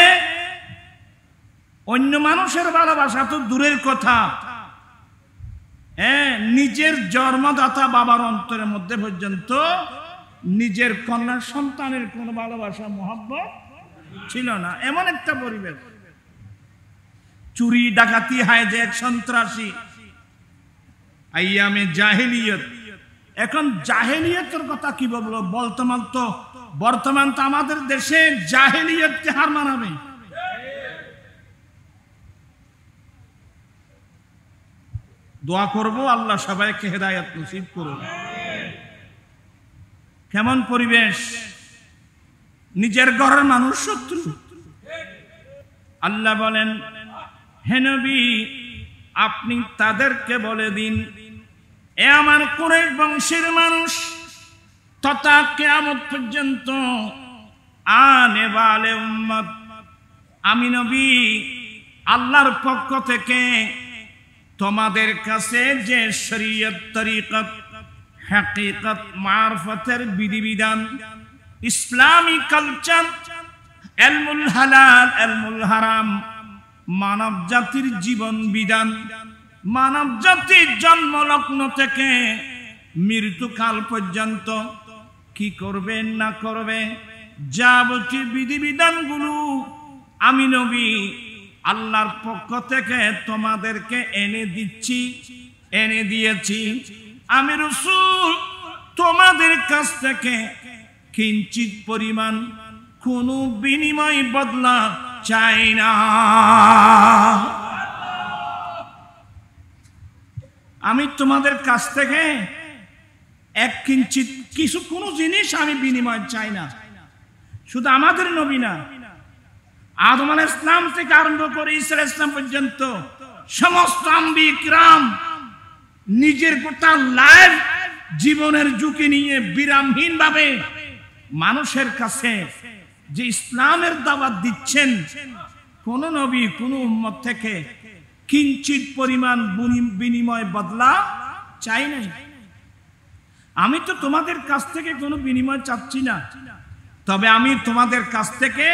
অন্য মানুষের ভালোবাসা তো দূরের কথা, নিজের জন্মদাতা বাবার অন্তরের মধ্যে পর্যন্ত নিজের কন্যা সন্তানের কোন ভালোবাসা মহব্বত ছিল না। এমন একটা পরিবেশ, চুরি ডাকাতি, হাইজ্যাক, সন্ত্রাসী, আইয়ামে জাহেলিয়ত। এখন জাহেলিয়তের কথা কি বলবো, বর্তমান তো আমাদের দেশে জাহেলিয়তকে হার মানাবে। দোয়া করব আল্লাহ সবাইকে হেদায়েত নসিব করুন। কেমন পরিবেশ, নিজের ঘরের মানুষ শত্রু। আল্লাহ বলেন, হে নবী আপনি তাদেরকে বলে দিন, এ আমার কুরাইশ বংশের মানুষ তথা কিয়ামত পর্যন্ত আনে বালে উম্মত, আমি নবী আল্লাহর পক্ষ থেকে তোমাদের কাছে যে শরীয়ত, তরিকত, হাকিকত, মারফতের বিধিবিধান, ইসলামী কালচার, ইলমুল হালাল, ইলমুল হারাম, মানব জাতির জীবন বিধান, মানব জাতির জন্মলগ্ন থেকে মৃত্যুকাল পর্যন্ত কি করবে না করবে যাবতীয় বিধিবিধানগুলো আমি নবী আল্লাহর পক্ষ থেকে তোমাদেরকে এনে দিয়েছি। আমি রাসূল তোমাদের কাছ থেকে কিঞ্চিত পরিমাণ কোনো বিনিময় বদলা চাই না। আমি তোমাদের কাছ থেকে এক কিঞ্চিত কিছু কোনো জিনিস আমি বিনিময় চাই না। শুধু আমাদের নবী না, আদম আলাইহিস সালাম থেকে আরম্ভ করে ঈসা আলাইহিস সালাম পর্যন্ত সমস্ত আম্বিয়া কিরাম নিজের গোটা লাইফ জীবনের ঝুঁকি নিয়ে বিরামহীন ভাবে মানুষের কাছে যে ইসলামের দাওয়াত দিচ্ছেন, কোন নবী কোন উম্মত থেকে কিঞ্চিত পরিমাণ বিনিময় বদলা চাই নাই। আমি তো তোমাদের কাছ থেকে কোনো বিনিময় চাচ্ছি না, তবে আমি তোমাদের কাছ থেকে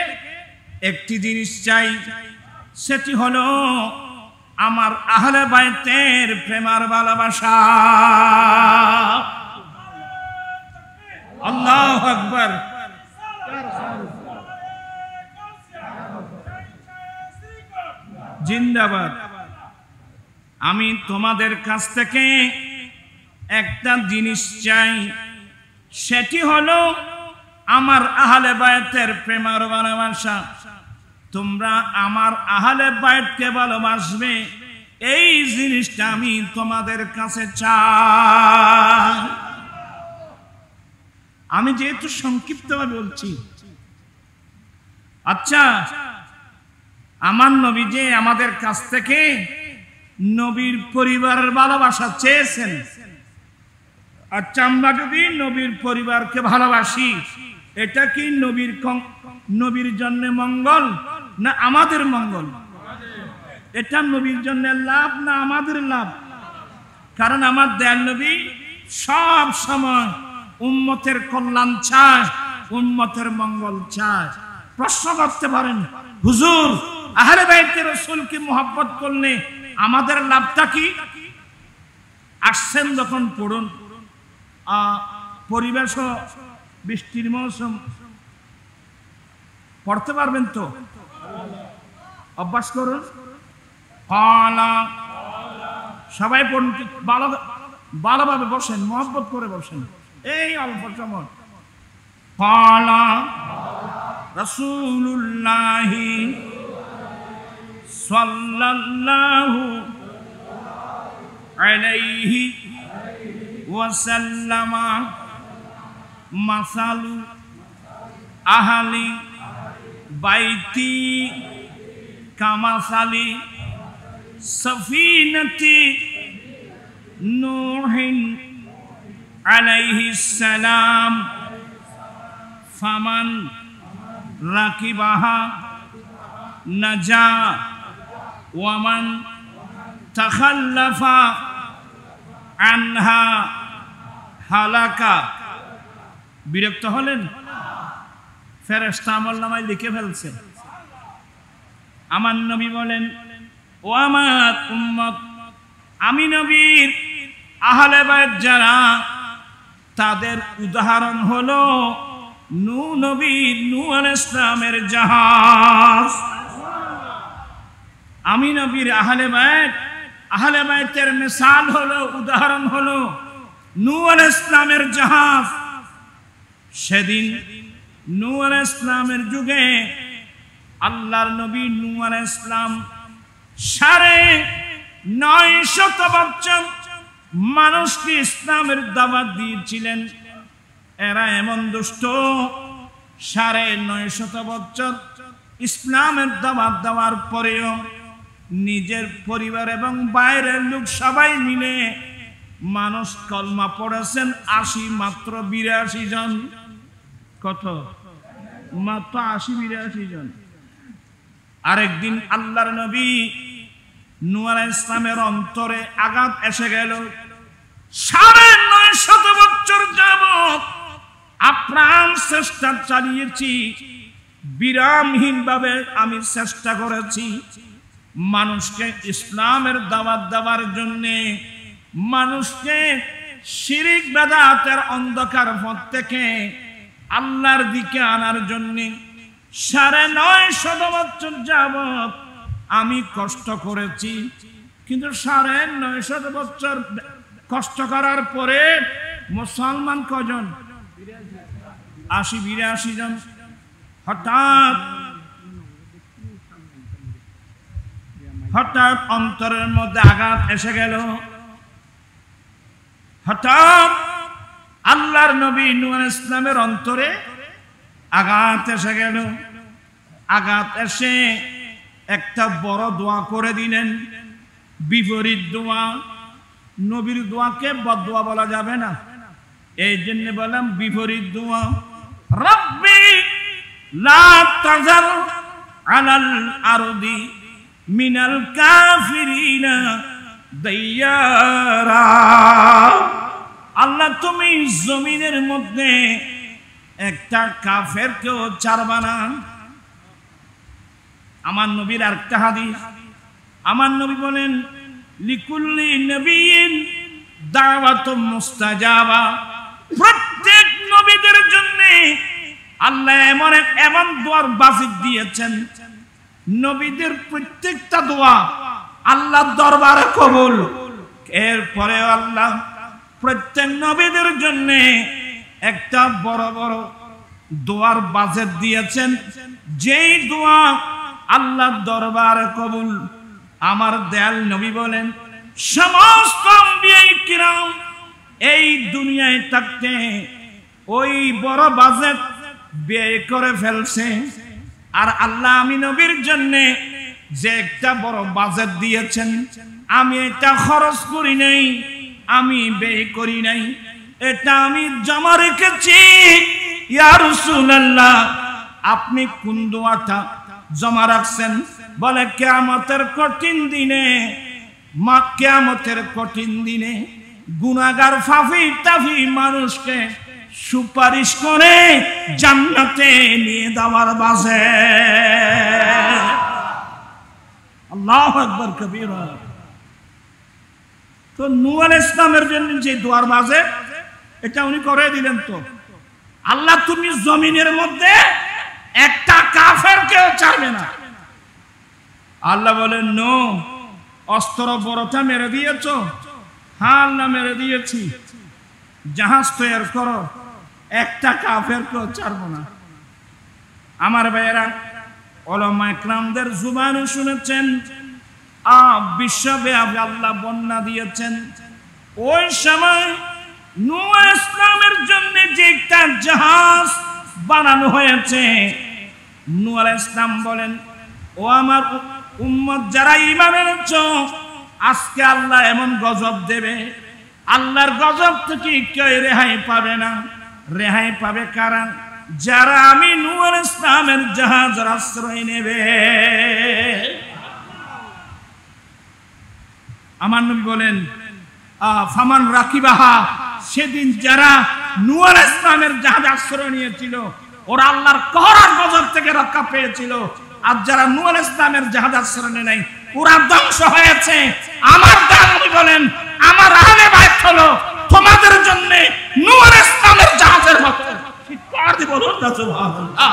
একটি জিনিস চাই, সেটি হলো আমার আহলে বাইতের প্রেমার ভালোবাসা। আল্লাহু আকবার। জিন্দাবাদ। আমি তোমাদের কাছ থেকে একটা জিনিস চাই, সেটি হলো আমার আহলে বাইতের প্রেমার ভালোবাসা। তোমরা আমার আহলে বাইতকে ভালোবাসবে, এই জিনিসটা আমি তোমাদের কাছে চাই। আমি যেহেতু সংক্ষিপ্তভাবে বলছি, আচ্ছা আমার নবী যে আমাদের কাছ থেকে নবীর পরিবারের ভালোবাসা চেয়েছেন, আচ্ছা আমরা যদি নবীর পরিবারকে ভালোবাসি, এটা কি নবীর জন্য মঙ্গল না আমাদের মঙ্গল? এটা নবীর জন্য লাভ না আমাদের লাভ? কারণ আমার দয়াল নবী সব সময় উম্মতের কল্যাণ চায়, উম্মতের মঙ্গল চায়। প্রশ্ন করতে পারেন, হুজুর আহলে বাইতের রাসূলকে মুহাব্বত করলে আমাদের লাভটা কি? আসছেন যখন পড়ুন, পরিবেশ বৃষ্টির মৌসুম, পড়তে পারবেন তো? অভ্যাস করুন। সবাই ভালো ভালোভাবে বসেন, মহব্বত করে বসেন। এই অল্প সময় ক্বালা রাসূলুল্লাহি সাল্লাল্লাহু আলাইহি ওয়াসাল্লাম মাসালু আহলি বাইতি কামাসালি সফিনতি নূহিন আলাইহিস সালাম ফামান রাকিবাহা নাজা ওয়ামান তাখাল্লাফা আনহা হালাকা। বিরক্ত হলেন? ফেরেশতা আমলনামায় লিখে ফেলছে। আমার নবী বলেন, ও আমার উম্মত, আমি নবীর আহলে বাইত যারা, তাদের উদাহরণ হলো নূহ নবী, নূহ আলাইহিস সালামের জাহাজ। আমি নবীর আহলে বাইতের মিসাল হলো, উদাহরণ হলো নূহ আলাইহিস সালামের জাহাজ। সেদিন নূহ আলাইহিস সালামের যুগে আল্লাহর নবী নূহ আলাইহিস সালাম 950 বছর মানুষকে ইসলামের দাওয়াত দিয়েছিলেন। এরা এমন দুষ্ট, 950 বছর ইসলামের দাওয়াত দেওয়ার পরেও নিজের পরিবার এবং বাইরের লোক সবাই মিলে মানুষ কলমা পড়েছেন মাত্র 82 জন। কত? মাত্র 80-82 জন। আরেকদিন আল্লাহর নবী নূহ আলাইহিস সালামের অন্তরে আঘাত এসে গেল। 950 বছর যাবত আপ্রাণ চেষ্টা চালিয়েছি, বিরামহীন ভাবে আমি চেষ্টা করেছি মানুষকে ইসলামের দাওয়াত দেওয়ার জন্য, মানুষকে শিরিক বেদাতের অন্ধকার পথ থেকে আল্লাহর দিকে আনার জন্য 950 বছর যাবত আমি কষ্ট করেছি। কিন্তু 950 বছর কষ্ট করার পরে মুসলমান কজন? 80-82 জন। হঠাৎ অন্তরের মধ্যে আঘাত এসে গেল। হঠাৎ আল্লাহর নবী নূহ আলাইহিস সালামের অন্তরে আঘাত এসে গেল। আঘাত এসে একটা বড় দোয়া করে দিলেন, বিপরীত দোয়া। নবীর দোয়াকে বদদোয়া বলা যাবে না, এই জন্য বললাম বিপরীত দোয়া। রব্বি লা তাযার আলাল আরদি মিনাল কাফিরিনা দাইয়ারা। আল্লাহ, তুমি জমিনের মধ্যে একটা কাফেরকেও ছাড়বা না। আমার নবীর আরেকটা হাদিস, আমার নবী বলেন, লিকুল্লি নবিয়্যিন দাওয়াতুম মুস্তাজাবা। প্রত্যেক নবীদের জন্য আল্লাহ এমন দোয়ার বাজিত দিয়েছেন, নবীদের প্রত্যেকটা দোয়া আল্লাহর দরবারে কবুল। এরপরে আল্লাহ প্রত্যেক নবীদের জন্য একটা বড় বড় দোয়ার বাজেট দিয়েছেন, যেই দোয়া আল্লাহর দরবারে কবুল। আমার দয়াল নবী বলেন, সমস্ত আম্বিয়া কিরাম এই দুনিয়ায় থাকতে ওই বড় বাজেট ব্যয় করে ফেলছে, আর আল্লাহ আমি নবীর জন্য যে একটা বড় বাজেট দিয়েছেন, আমি এটা খরচ করি নাই, আমি ব্যয় করি নাই, এটা আমি জমা রেখেছি। ইয়া রাসূলুল্লাহ, আপনি কোন দোয়াটা জমা রাখছেন? বলে, কিয়ামতের কঠিন দিনে, কিয়ামতের কঠিন দিনে গুনাহগার ফাফি তাফি মানুষকে সুপারিশ করে জান্নাতে নিয়ে যাওয়ার বাজে। আল্লাহু আকবার কবীরা। তো নূহ আলাইহিস সালামের জন্য যে দোয়ার বাজে, এটা উনি করে দিলেন। তো আল্লাহ, তুমি জমিনের মধ্যে একটা কাফেরকেও ছাড়বে না। আল্লাহ বলেন, নো, অস্ত্র বড়টা মেরে দিয়েছ? হ্যাঁ আল্লাহ মেরে দিয়েছি। জাহাজ তৈরি করো, একটা কাফেরকেও ছাড়বো না। আমার ভাইয়েরা, উলামা ইকরামদের জুবানে শুনেছেন, বিশ্বব্যাপী আল্লাহ বন্যা দিয়েছেন। ওই সময় নূহ ইসলামের জন্য যে একটা জাহাজ বানানো হয়েছে, নূহ আলাইহিস সালাম বলেন, ও আমার উম্মত যারা ঈমান এনেছো, আজকে আল্লাহ এমন গজব দেবে, আল্লাহর গজব থেকে কেউ রেহাই পাবে না। রেহাই পাবে কারা? যারা আমি নূহ আলাইহিস সালামের জাহাজের আশ্রয় নেবে। আমার নবী বলেন, ফামান রাকিবাহা, সেদিন যারা নূহ আলাইহিস সালামের জাহাজে আশ্রয় নিয়েছিল, ওরা আল্লাহর কহর আর গজব থেকে রক্ষা পেয়েছিল। আর যারা নূহ আলাইহিস সালামের জাহাজে আশ্রয় নেয় নাই, ওরা ধ্বংস হয়েছে। আমার নবী বলেন, আমার আহলে বাইত হলো তোমাদের জন্য নূহ আলাইহিস সালামের জাহাজের মতো। চিৎকার দিয়ে বলুন না সুবহানাল্লাহ।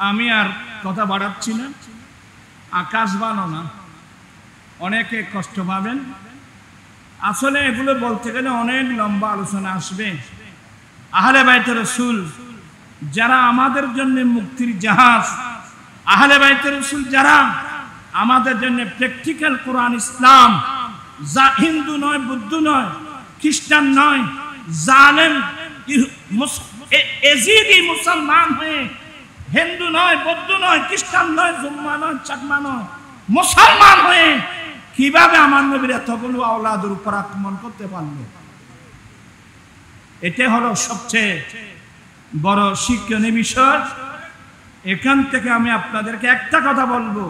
আমি আর কথা বাড়াচ্ছি না, আকাশ বানো না, অনেকে কষ্ট পাবেন। আসলে এগুলো বলতে গেলে অনেক লম্বা আলোচনা আসবে। আহলে বাইতে রাসূল যারা আমাদের জন্য মুক্তির জাহাজ, আহলে বাইতে রাসূল যারা আমাদের জন্য প্র্যাকটিক্যাল কোরআন ইসলাম, যা হিন্দু নয়, বৌদ্ধ নয়, খ্রিস্টান নয়, জালেম এজিদি মুসলমান হয়ে হিন্দু নয়, বৌদ্ধ নয়, খ্রিস্টান নয়, জুম্মা নয়, চাকমা নয়, মুসলমান হয়ে কিভাবে আমার নবীর এতগুলো আওলাদের উপর আক্রমণ করতে পারলো? এটা হলো সবচেয়ে বড় শিক্ষণীয় বিষয়। এখান থেকে আমি আপনাদেরকে একটা কথা বলবো,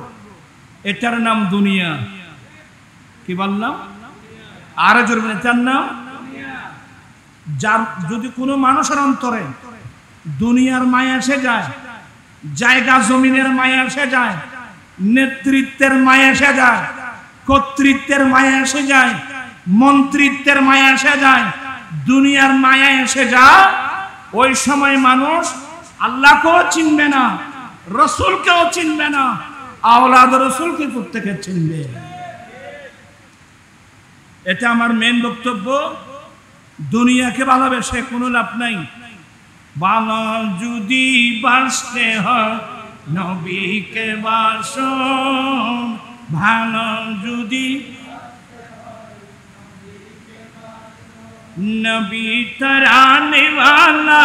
এটার নাম দুনিয়া। কি বললাম? আরো জোরে বলেন, এটার নাম। যার যদি কোনো মানুষের অন্তরে দুনিয়ার মায়া এসে যায়, জায়গা জমিনের মায়া এসে যায়, নেতৃত্বের মায়া এসে যায়, কর্তৃত্বের মায়া এসে যায়, মন্ত্রিত্বের মায়া এসে যায়, দুনিয়ার মায়া এসে যায়, ওই সময় মানুষ আল্লাহকেও চিনবে না, রসুলকেও চিনবে না, আওলাদ রসুলকে প্রত্যেকে চিনবে। এটা আমার মেন বক্তব্য। দুনিয়াকে ভালোবেসে কোনো লাভ নাই। ভালো যদি বাসতে হয় নবীকে বাসো, ভালো যদি नबी तराने वाला,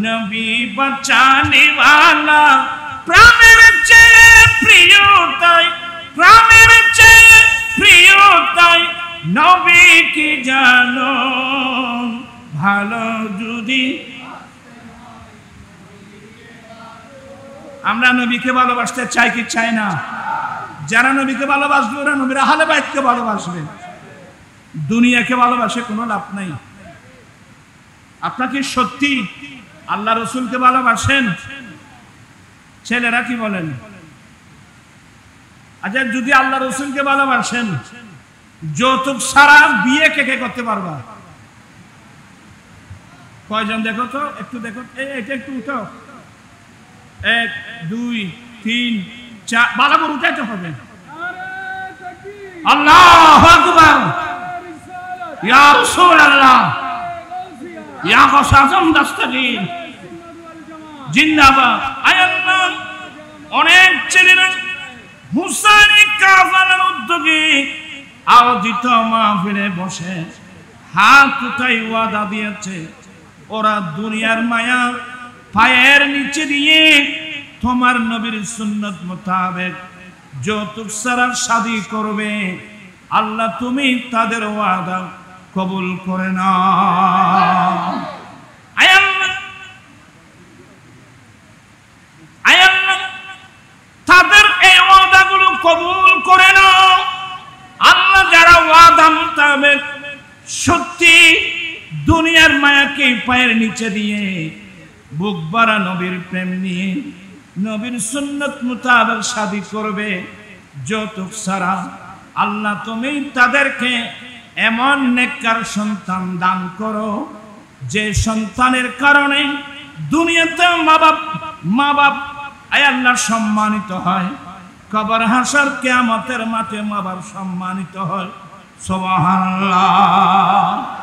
नबी बचाने वाला, प्राणेर চেয়ে প্রিয় তাই, প্রাণের চেয়ে প্রিয় তাই, নবীকে জানো ভালো যদি। আমরা নবীকে ভালোবাসতে চাই কি চাই না? যারা নবীকে ভালোবাসবে ওরা নবীর আহলে বাইতকে ভালোবাসবে। দুনিয়াকে ভালোবাসে কোনো লাভ নাই। আপনাকে সত্যি আল্লাহ রসুলকে ভালোবাসেন? ছেলেরা কি বলেন? আচ্ছা, যদি আল্লাহ রসুলকে ভালোবাসেন, যৌতুক ছাড়া বিয়ে কে কে করতে পারবা? কয়জন দেখো তো, একটু দেখো, এটা একটু উঠো। 1 2 3 4, ভালো করে উঠাইতে হবে। আল্লাহু আকবার, ইয়া রাসূলুল্লাহ, ইয়া গাউস আজম দাস্তাগীর জিন্দাবাদ। আল্লাহ, অনেক ছেলেরা হুসাইনি কাফালার উদ্যোগে আয়োজিত মাহফিলে বসে হাত উঠাই ওয়াদা দিয়েছে, ওরা দুনিয়ার মায়া পায়ের নিচে দিয়ে তোমার নবীর সুন্নত মোতাবেক যৌতুক ছাড়া শাদী করবে। আল্লাহ তুমি তাদের ওয়াদা কবুল করে নাও। তাদের এই ওয়াদাগুলো কবুল করে নাও। আল্লাহ যারা ওয়াদা মোতাবেক সত্যি দুনিয়ার মায়াকে পায়ের নিচে দিয়ে বুক ভরা নবীর প্রেম নিয়ে নবীর সুন্নত মোতাবেক শাদী করবে যৌতুক ছাড়া, আল্লাহ তুমি তাদেরকে এমন নেককার সন্তান দান করো যে সন্তানের কারণে দুনিয়াতে মা বাপ আয় আল্লাহ সম্মানিত হয়, কবর হাসর কিয়ামতের মাঠে মা বাপ সম্মানিত হয়। সুবহানাল্লাহ।